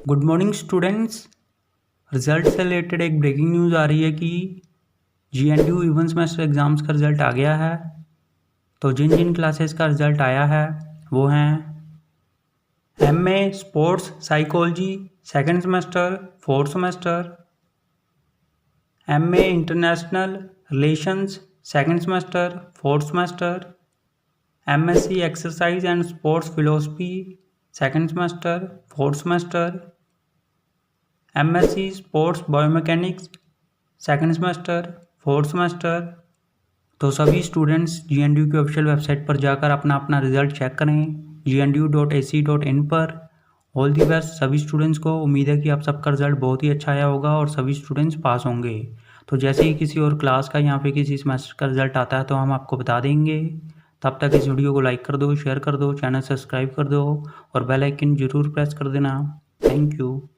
Good morning students. Result से related एक breaking news आ रही है कि GNDU इवन सेमेस्टर एग्ज़ाम्स का रिज़ल्ट आ गया है। तो जिन जिन क्लासेस का रिज़ल्ट आया है वो हैं MA sports psychology second semester fourth semester, MA international relations second semester fourth semester, MSc exercise and sports philosophy second semester fourth semester, MSc sports biomechanics second semester fourth semester. तो सभी students GNDU की official website पर जाकर अपना अपना result check करें gnu.ac.in पर। All the best सभी स्टूडेंट्स को। उम्मीद है कि आप सबका रिजल्ट बहुत ही अच्छा आया होगा और सभी स्टूडेंट्स पास होंगे। तो जैसे ही किसी और क्लास का या फिर किसी सेमेस्टर का रिजल्ट आता है तो हम आपको बता देंगे। तब तक इस वीडियो को लाइक कर दो, शेयर कर दो, चैनल सब्सक्राइब कर दो और बेल आइकन जरूर प्रेस कर देना। Thank you.